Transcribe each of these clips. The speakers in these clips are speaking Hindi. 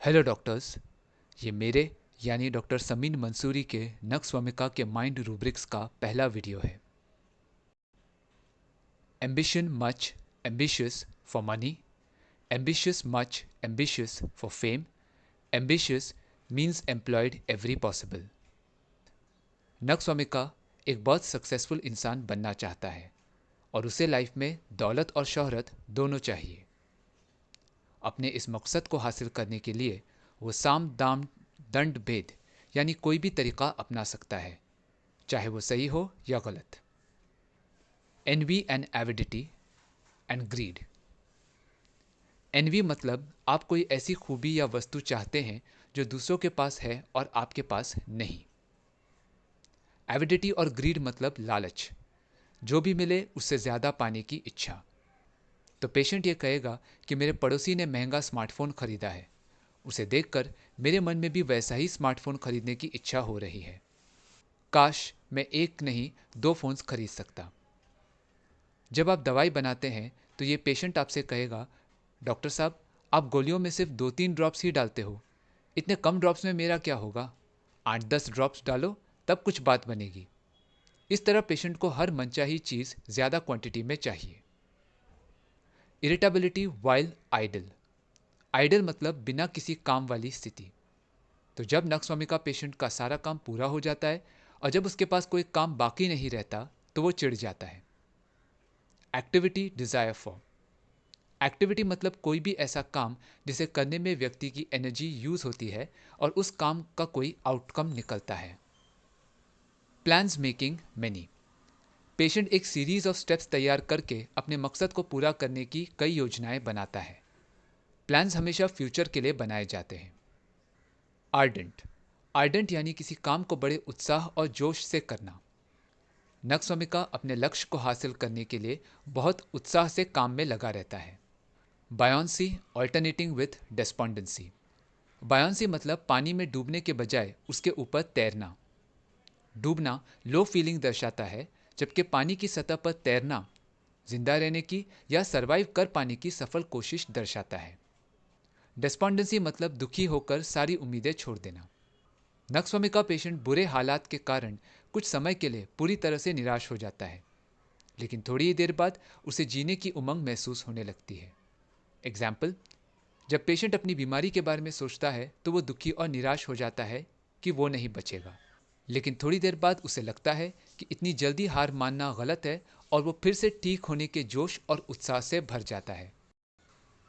Hello doctors. ये मेरे यानी डॉक्टर समीन मंसूरी के नक्स्वामिका के माइंड रूब्रिक्स का पहला वीडियो है। Ambition much ambitious for money, ambitious much ambitious for fame, ambitious means employed every possible. Nux vomica एक बहुत सक्सेसफुल इंसान बनना चाहता है और उसे लाइफ में दौलत और शोहरत दोनों चाहिए। अपने इस मकसद को हासिल करने के लिए वो साम दाम दंड भेद यानी कोई भी तरीका अपना सकता है, चाहे वो सही हो या गलत। Envy and avidity and greed. Envy मतलब आप कोई ऐसी खूबी या वस्तु चाहते हैं जो दूसरों के पास है और आपके पास नहीं। एविडिटी और ग्रीड मतलब लालच, जो भी मिले उससे ज़्यादा पाने की इच्छा। तो पेशेंट ये कहेगा कि मेरे पड़ोसी ने महंगा स्मार्टफोन खरीदा है, उसे देखकर मेरे मन में भी वैसा ही स्मार्टफोन खरीदने की इच्छा हो रही है। काश मैं एक नहीं दो फोन्स खरीद सकता। जब आप दवाई बनाते हैं तो ये पेशेंट आपसे कहेगा, डॉक्टर साहब आप गोलियों में सिर्फ 2-3 ड्रॉप्स ही डालते हो, इतने कम ड्रॉप्स में मेरा क्या होगा? 8-10 ड्रॉप्स डालो, तब कुछ बात बनेगी। इस तरह पेशेंट को हर मनचाही चीज़ ज़्यादा क्वांटिटी में चाहिए। Irritability while idol. आइडल मतलब बिना किसी काम वाली स्थिति। तो जब नक्स्वामिका पेशेंट का सारा काम पूरा हो जाता है और जब उसके पास कोई काम बाकी नहीं रहता तो वो चिढ़ जाता है। Activity desire for. एक्टिविटी मतलब कोई भी ऐसा काम जिसे करने में व्यक्ति की एनर्जी यूज होती है और उस काम का कोई आउटकम निकलता है। Plans making many. पेशेंट एक सीरीज ऑफ स्टेप्स तैयार करके अपने मकसद को पूरा करने की कई योजनाएं बनाता है। प्लान्स हमेशा फ्यूचर के लिए बनाए जाते हैं। आर्डेंट। आर्डेंट यानी किसी काम को बड़े उत्साह और जोश से करना। नक्स्वामिका अपने लक्ष्य को हासिल करने के लिए बहुत उत्साह से काम में लगा रहता है। Buoyancy alternating with डेस्पॉन्डेंसी। बायोंसी मतलब पानी में डूबने के बजाय उसके ऊपर तैरना। डूबना लो फीलिंग दर्शाता है, जबकि पानी की सतह पर तैरना जिंदा रहने की या सरवाइव कर पाने की सफल कोशिश दर्शाता है। डेस्पॉन्डेंसी मतलब दुखी होकर सारी उम्मीदें छोड़ देना। नक्स्वामिका पेशेंट बुरे हालात के कारण कुछ समय के लिए पूरी तरह से निराश हो जाता है, लेकिन थोड़ी ही देर बाद उसे जीने की उमंग महसूस होने लगती है। एग्जाम्पल, जब पेशेंट अपनी बीमारी के बारे में सोचता है तो वो दुखी और निराश हो जाता है कि वो नहीं बचेगा, लेकिन थोड़ी देर बाद उसे लगता है कि इतनी जल्दी हार मानना गलत है और वो फिर से ठीक होने के जोश और उत्साह से भर जाता है।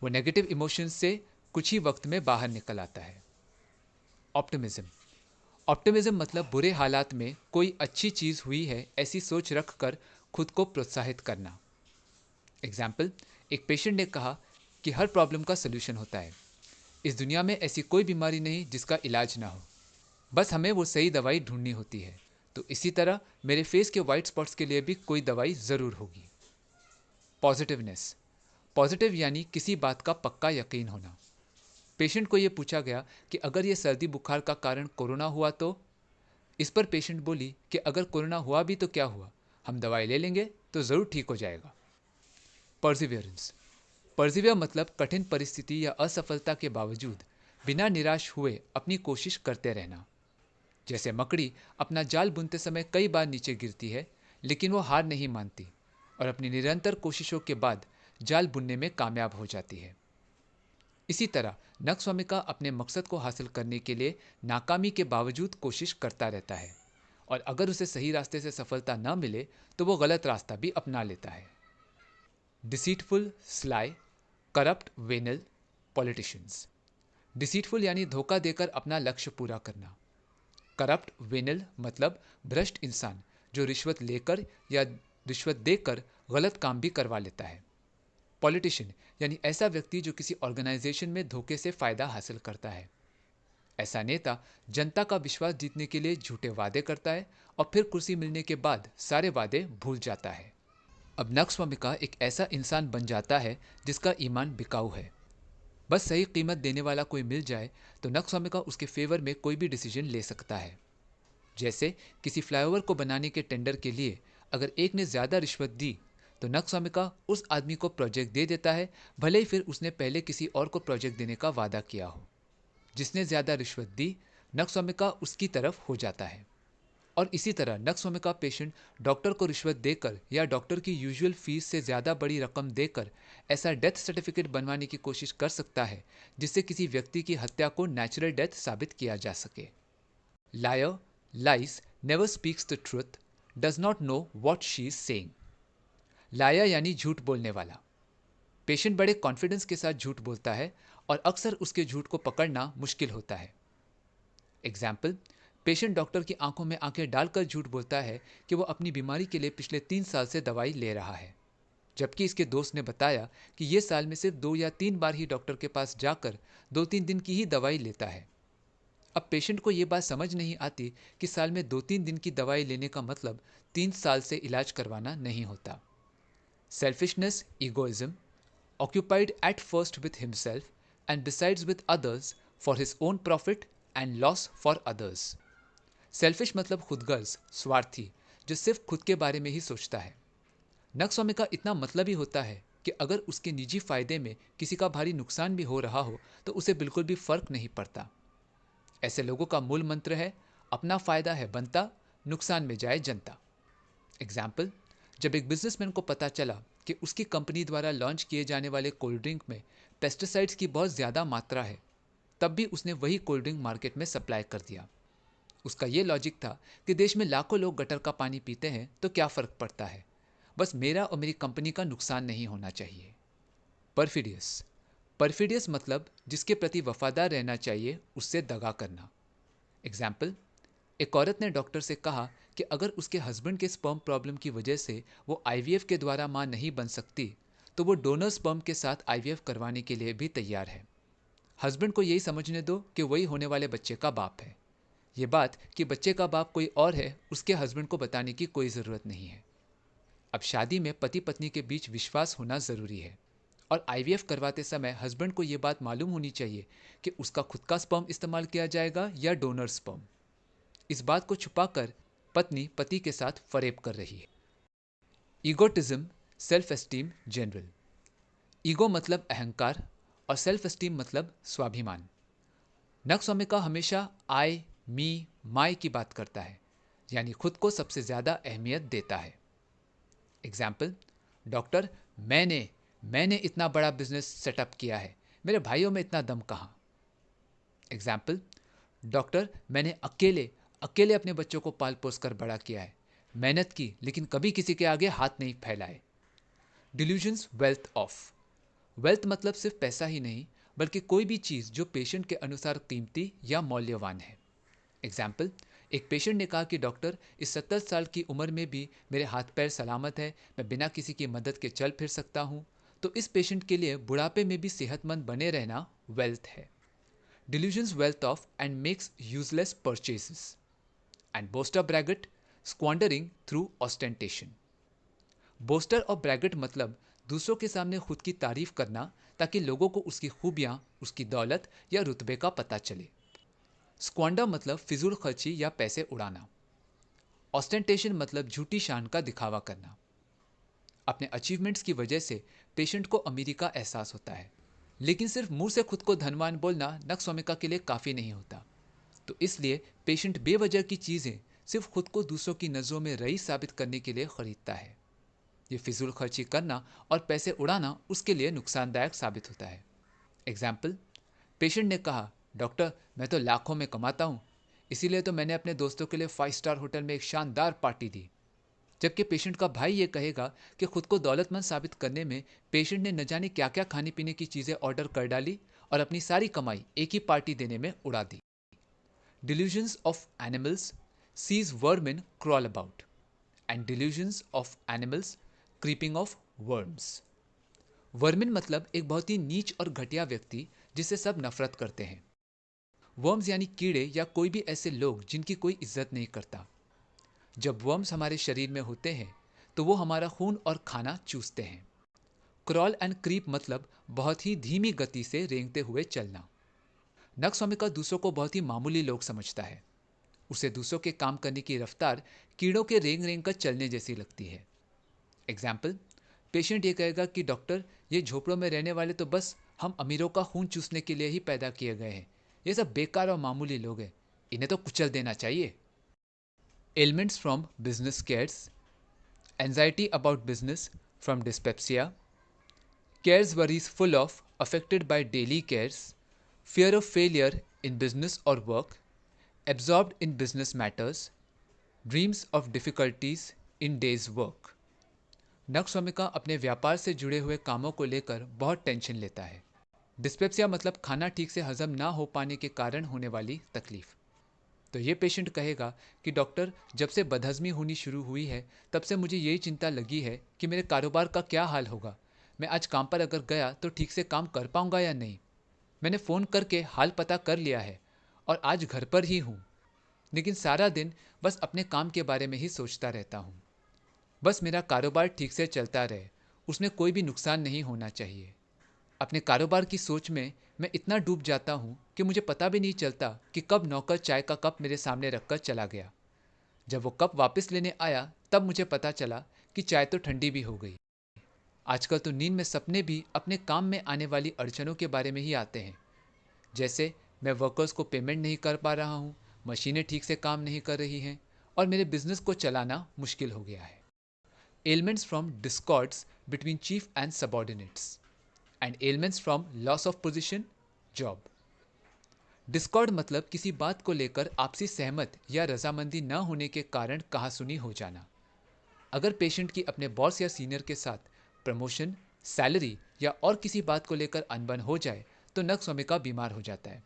वो नेगेटिव इमोशंस से कुछ ही वक्त में बाहर निकल आता है। ऑप्टिमिज्म। ऑप्टिमिज्म मतलब बुरे हालात में कोई अच्छी चीज़ हुई है ऐसी सोच रख कर खुद को प्रोत्साहित करना। एग्जाम्पल, एक पेशेंट ने कहा कि हर प्रॉब्लम का सलूशन होता है, इस दुनिया में ऐसी कोई बीमारी नहीं जिसका इलाज ना हो, बस हमें वो सही दवाई ढूंढनी होती है। तो इसी तरह मेरे फेस के वाइट स्पॉट्स के लिए भी कोई दवाई ज़रूर होगी। पॉजिटिवनेस। पॉजिटिव यानी किसी बात का पक्का यकीन होना। पेशेंट को ये पूछा गया कि अगर ये सर्दी बुखार का कारण कोरोना हुआ तो? इस पर पेशेंट बोली कि अगर कोरोना हुआ भी तो क्या हुआ, हम दवाई ले लेंगे तो ज़रूर ठीक हो जाएगा। परसिवियरेंस। परसिवियर मतलब कठिन परिस्थिति या असफलता के बावजूद बिना निराश हुए अपनी कोशिश करते रहना। जैसे मकड़ी अपना जाल बुनते समय कई बार नीचे गिरती है, लेकिन वो हार नहीं मानती और अपनी निरंतर कोशिशों के बाद जाल बुनने में कामयाब हो जाती है। इसी तरह नक्स्वामिका अपने मकसद को हासिल करने के लिए नाकामी के बावजूद कोशिश करता रहता है और अगर उसे सही रास्ते से सफलता न मिले तो वो गलत रास्ता भी अपना लेता है। Deceitful, sly, corrupt, venal, politicians. Deceitful यानी धोखा देकर अपना लक्ष्य पूरा करना। करप्ट वेनल मतलब भ्रष्ट इंसान जो रिश्वत लेकर या रिश्वत देकर गलत काम भी करवा लेता है। पॉलिटिशियन यानी ऐसा व्यक्ति जो किसी ऑर्गेनाइजेशन में धोखे से फायदा हासिल करता है। ऐसा नेता जनता का विश्वास जीतने के लिए झूठे वादे करता है और फिर कुर्सी मिलने के बाद सारे वादे भूल जाता है। अब नक्स्वामिका एक ऐसा इंसान बन जाता है जिसका ईमान बिकाऊ है। बस सही कीमत देने वाला कोई मिल जाए तो नक्स्वामिका उसके फेवर में कोई भी डिसीजन ले सकता है। जैसे किसी फ्लाईओवर को बनाने के टेंडर के लिए अगर एक ने ज़्यादा रिश्वत दी तो नक्स्वामिका उस आदमी को प्रोजेक्ट दे देता है, भले ही फिर उसने पहले किसी और को प्रोजेक्ट देने का वादा किया हो। जिसने ज़्यादा रिश्वत दी, नक्स्वामिका उसकी तरफ हो जाता है। और इसी तरह नक्स्वामिका पेशेंट डॉक्टर को रिश्वत देकर या डॉक्टर की यूजुअल फीस से ज़्यादा बड़ी रकम देकर ऐसा डेथ सर्टिफिकेट बनवाने की कोशिश कर सकता है जिससे किसी व्यक्ति की हत्या को नेचुरल डेथ साबित किया जा सके। Liar lies never speaks the truth, does not know what she is saying. Liar यानी झूठ बोलने वाला। पेशेंट बड़े कॉन्फिडेंस के साथ झूठ बोलता है और अक्सर उसके झूठ को पकड़ना मुश्किल होता है। एग्जाम्पल, पेशेंट डॉक्टर की आंखों में आंखें डालकर झूठ बोलता है कि वो अपनी बीमारी के लिए पिछले 3 साल से दवाई ले रहा है, जबकि इसके दोस्त ने बताया कि ये साल में सिर्फ 2 या 3 बार ही डॉक्टर के पास जाकर 2-3 दिन की ही दवाई लेता है। अब पेशेंट को ये बात समझ नहीं आती कि साल में 2-3 दिन की दवाई लेने का मतलब 3 साल से इलाज करवाना नहीं होता। Selfishness, egoism, occupied at first with himself and besides with others for his own profit and loss for others। Selfish मतलब खुदगर्ज, स्वार्थी, जो सिर्फ खुद के बारे में ही सोचता है। नक्स्वामिका इतना मतलबी होता है कि अगर उसके निजी फायदे में किसी का भारी नुकसान भी हो रहा हो तो उसे बिल्कुल भी फर्क नहीं पड़ता। ऐसे लोगों का मूल मंत्र है, अपना फायदा है बनता, नुकसान में जाए जनता। एग्जाम्पल, जब एक बिजनेसमैन को पता चला कि उसकी कंपनी द्वारा लॉन्च किए जाने वाले कोल्ड ड्रिंक में पेस्टिसाइड्स की बहुत ज़्यादा मात्रा है, तब भी उसने वही कोल्ड ड्रिंक मार्केट में सप्लाई कर दिया। उसका ये लॉजिक था कि देश में लाखों लोग गटर का पानी पीते हैं तो क्या फ़र्क पड़ता है, बस मेरा और मेरी कंपनी का नुकसान नहीं होना चाहिए। परफिडियस, परफिडियस मतलब जिसके प्रति वफादार रहना चाहिए उससे दगा करना। एग्जाम्पल, एक औरत ने डॉक्टर से कहा कि अगर उसके हस्बैंड के स्पर्म प्रॉब्लम की वजह से वो आईवीएफ के द्वारा मां नहीं बन सकती तो वो डोनर स्पर्म के साथ आईवीएफ करवाने के लिए भी तैयार है। हस्बैंड को यही समझने दो कि वही होने वाले बच्चे का बाप है। ये बात कि बच्चे का बाप कोई और है उसके हस्बैंड को बताने की कोई ज़रूरत नहीं है। अब शादी में पति पत्नी के बीच विश्वास होना ज़रूरी है और आईवीएफ करवाते समय हस्बैंड को ये बात मालूम होनी चाहिए कि उसका खुद का स्पर्म इस्तेमाल किया जाएगा या डोनर स्पर्म। इस बात को छुपाकर पत्नी पति के साथ फरेब कर रही है। ईगोटिज्म, सेल्फ एस्टीम जनरल। ईगो मतलब अहंकार और सेल्फ एस्टीम मतलब स्वाभिमान। नक्स्वामिका हमेशा आई, मी, माई की बात करता है, यानी खुद को सबसे ज़्यादा अहमियत देता है। एग्जाम्पल, डॉक्टर, मैंने इतना बड़ा बिजनेस सेटअप किया है, मेरे भाइयों में इतना दम कहाँ। एग्जाम्पल, डॉक्टर, मैंने अकेले अकेले अपने बच्चों को पाल पोस कर बड़ा किया है, मेहनत की लेकिन कभी किसी के आगे हाथ नहीं फैलाए। Delusions wealth of. वेल्थ मतलब सिर्फ पैसा ही नहीं बल्कि कोई भी चीज़ जो पेशेंट के अनुसार कीमती या मौल्यवान है। एग्जाम्पल, एक पेशेंट ने कहा कि डॉक्टर, इस 70 साल की उम्र में भी मेरे हाथ पैर सलामत है, मैं बिना किसी की मदद के चल फिर सकता हूँ। तो इस पेशेंट के लिए बुढ़ापे में भी सेहतमंद बने रहना वेल्थ है। Delusions wealth of and makes useless purchases. And boaster braggart, squandering through ostentation. Booster और ब्रैगट मतलब दूसरों के सामने खुद की तारीफ करना ताकि लोगों को उसकी खूबियां, उसकी दौलत या रुतबे का पता चले। स्क्वांडर मतलब फिजूल खर्ची या पैसे उड़ाना। ऑस्टेंटेशन मतलब झूठी शान का दिखावा करना। अपने अचीवमेंट्स की वजह से पेशेंट को अमीरी का एहसास होता है, लेकिन सिर्फ मुंह से खुद को धनवान बोलना नक्स्वामिका के लिए काफ़ी नहीं होता। तो इसलिए पेशेंट बेवजह की चीज़ें सिर्फ खुद को दूसरों की नज़रों में रईस साबित करने के लिए खरीदता है। ये फिजूल खर्ची करना और पैसे उड़ाना उसके लिए नुकसानदायक साबित होता है। एग्जाम्पल, पेशेंट ने कहा, डॉक्टर, मैं तो लाखों में कमाता हूँ, इसीलिए तो मैंने अपने दोस्तों के लिए 5 स्टार होटल में एक शानदार पार्टी दी। जबकि पेशेंट का भाई ये कहेगा कि खुद को दौलतमंद साबित करने में पेशेंट ने न जाने क्या क्या खाने पीने की चीज़ें ऑर्डर कर डाली और अपनी सारी कमाई एक ही पार्टी देने में उड़ा दी। Delusions of animals sees vermin crawl about and delusions of animals creeping of worms। Vermin मतलब एक बहुत ही नीच और घटिया व्यक्ति जिसे सब नफरत करते हैं। वर्म्स यानी कीड़े या कोई भी ऐसे लोग जिनकी कोई इज्जत नहीं करता। जब वर्म्स हमारे शरीर में होते हैं तो वो हमारा खून और खाना चूसते हैं। क्रॉल एंड क्रीप मतलब बहुत ही धीमी गति से रेंगते हुए चलना। नक्स्वामिका दूसरों को बहुत ही मामूली लोग समझता है। उसे दूसरों के काम करने की रफ्तार कीड़ों के रेंग रेंग कर चलने जैसी लगती है। एग्जाम्पल, पेशेंट ये कहेगा कि डॉक्टर, ये झोपड़ों में रहने वाले तो बस हम अमीरों का खून चूसने के लिए ही पैदा किए गए हैं, ये सब बेकार और मामूली लोग हैं, इन्हें तो कुचल देना चाहिए। Elements from business cares, anxiety about business from dyspepsia, cares worries full of, affected by daily cares, fear of failure in business or work, absorbed in business matters, dreams of difficulties in day's work। Nux vomica अपने व्यापार से जुड़े हुए कामों को लेकर बहुत टेंशन लेता है। डिस्पेप्सिया मतलब खाना ठीक से हजम ना हो पाने के कारण होने वाली तकलीफ। तो ये पेशेंट कहेगा कि डॉक्टर, जब से बदहजमी होनी शुरू हुई है तब से मुझे यही चिंता लगी है कि मेरे कारोबार का क्या हाल होगा। मैं आज काम पर अगर गया तो ठीक से काम कर पाऊंगा या नहीं। मैंने फ़ोन करके हाल पता कर लिया है और आज घर पर ही हूँ, लेकिन सारा दिन बस अपने काम के बारे में ही सोचता रहता हूँ। बस मेरा कारोबार ठीक से चलता रहे, उसमें कोई भी नुकसान नहीं होना चाहिए। अपने कारोबार की सोच में मैं इतना डूब जाता हूँ कि मुझे पता भी नहीं चलता कि कब नौकर चाय का कप मेरे सामने रखकर चला गया। जब वो कप वापस लेने आया तब मुझे पता चला कि चाय तो ठंडी भी हो गई। आजकल तो नींद में सपने भी अपने काम में आने वाली अड़चनों के बारे में ही आते हैं, जैसे मैं वर्कर्स को पेमेंट नहीं कर पा रहा हूँ, मशीनें ठीक से काम नहीं कर रही हैं और मेरे बिजनेस को चलाना मुश्किल हो गया है। Elements from discords between cheap and subordinates and elements from loss of position, job. Discord मतलब किसी बात को लेकर आपसी सहमत या रजामंदी न होने के कारण कहासुनी हो जाना। अगर पेशेंट की अपने बॉस या सीनियर के साथ प्रमोशन, सैलरी या और किसी बात को लेकर अनबन हो जाए तो नक्सवामिका बीमार हो जाता है।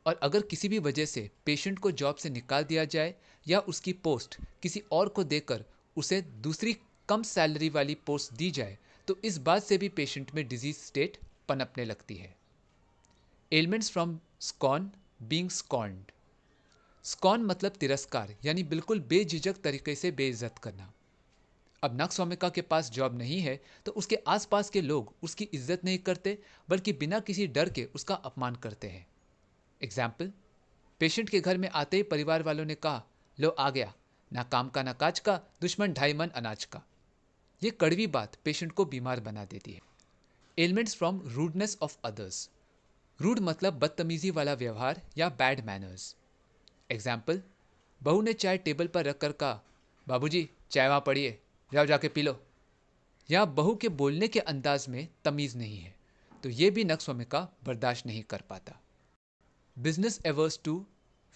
और अगर किसी भी वजह से पेशेंट को जॉब से निकाल दिया जाए या उसकी पोस्ट किसी और को देकर उसे दूसरी कम सैलरी वाली पोस्ट दी जाए तो इस बात से भी पेशेंट में डिजीज स्टेट पनपने लगती है। Elements from scorn, being scorned. Scorn मतलब तिरस्कार, यानी बिल्कुल बेझिझक तरीके से बेइज्जत करना। अब नक्सवामिका के पास जॉब नहीं है तो उसके आसपास के लोग उसकी इज्जत नहीं करते, बल्कि बिना किसी डर के उसका अपमान करते हैं। एग्जाम्पल, पेशेंट के घर में आते ही परिवार वालों ने कहा, लो आ गया, ना काम का ना काज का, दुश्मन 2.5 मन अनाज का। ये कड़वी बात पेशेंट को बीमार बना देती है। Elements from rudeness of others. Rude मतलब बदतमीजी वाला व्यवहार या बैड मैनर्स। एग्जाम्पल, बहू ने चाय टेबल पर रखकर कहा, बाबूजी चाय वहाँ पड़ी है, जाओ जाके पी लो। या बहू के बोलने के अंदाज में तमीज नहीं है, तो ये भी नक्सवामिका बर्दाश्त नहीं कर पाता। Business averse to,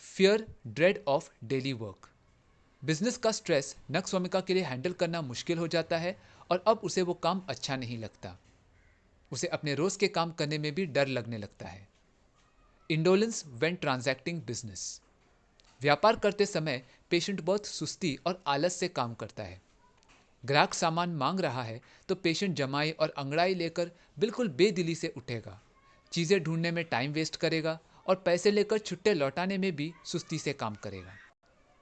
fear dread of daily work. Business का स्ट्रेस नक्सवामिका के लिए हैंडल करना मुश्किल हो जाता है और अब उसे वो काम अच्छा नहीं लगता। उसे अपने रोज के काम करने में भी डर लगने लगता है। Indolence when transacting business. व्यापार करते समय पेशेंट बहुत सुस्ती और आलस से काम करता है। ग्राहक सामान मांग रहा है तो पेशेंट जमाई और अंगड़ाई लेकर बिल्कुल बेदिली से उठेगा, चीज़ें ढूंढने में टाइम वेस्ट करेगा और पैसे लेकर छुट्टे लौटाने में भी सुस्ती से काम करेगा।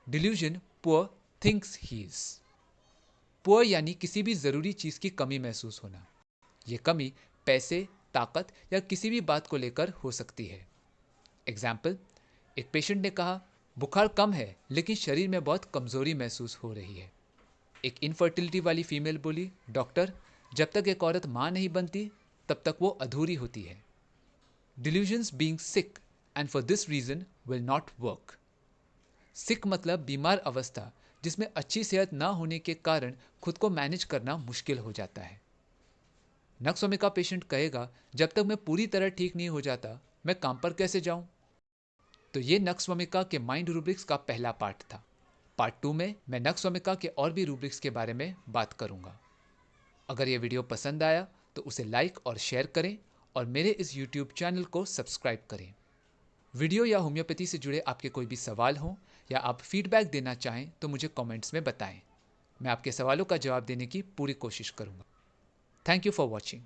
Delusion, poor thinks he is. Poor यानी किसी भी ज़रूरी चीज़ की कमी महसूस होना। ये कमी पैसे, ताकत या किसी भी बात को लेकर हो सकती है। एग्जाम्पल, एक पेशेंट ने कहा, बुखार कम है लेकिन शरीर में बहुत कमजोरी महसूस हो रही है। एक इनफर्टिलिटी वाली फीमेल बोली, डॉक्टर जब तक एक औरत माँ नहीं बनती तब तक वो अधूरी होती है। Delusions being sick and for this reason will not work. Sick मतलब बीमार अवस्था जिसमें अच्छी सेहत ना होने के कारण खुद को मैनेज करना मुश्किल हो जाता है। नक्सवामिका पेशेंट कहेगा, जब तक मैं पूरी तरह ठीक नहीं हो जाता मैं काम पर कैसे जाऊं। तो ये नक्सवामिका के माइंड रूब्रिक्स का पहला पार्ट था। पार्ट 2 में मैं नक्सवामिका के और भी रूब्रिक्स के बारे में बात करूंगा। अगर ये वीडियो पसंद आया तो उसे लाइक और शेयर करें और मेरे इस यूट्यूब चैनल को सब्सक्राइब करें। वीडियो या होम्योपैथी से जुड़े आपके कोई भी सवाल हों या आप फीडबैक देना चाहें तो मुझे कमेंट्स में बताएं। मैं आपके सवालों का जवाब देने की पूरी कोशिश करूंगा। Thank you for watching.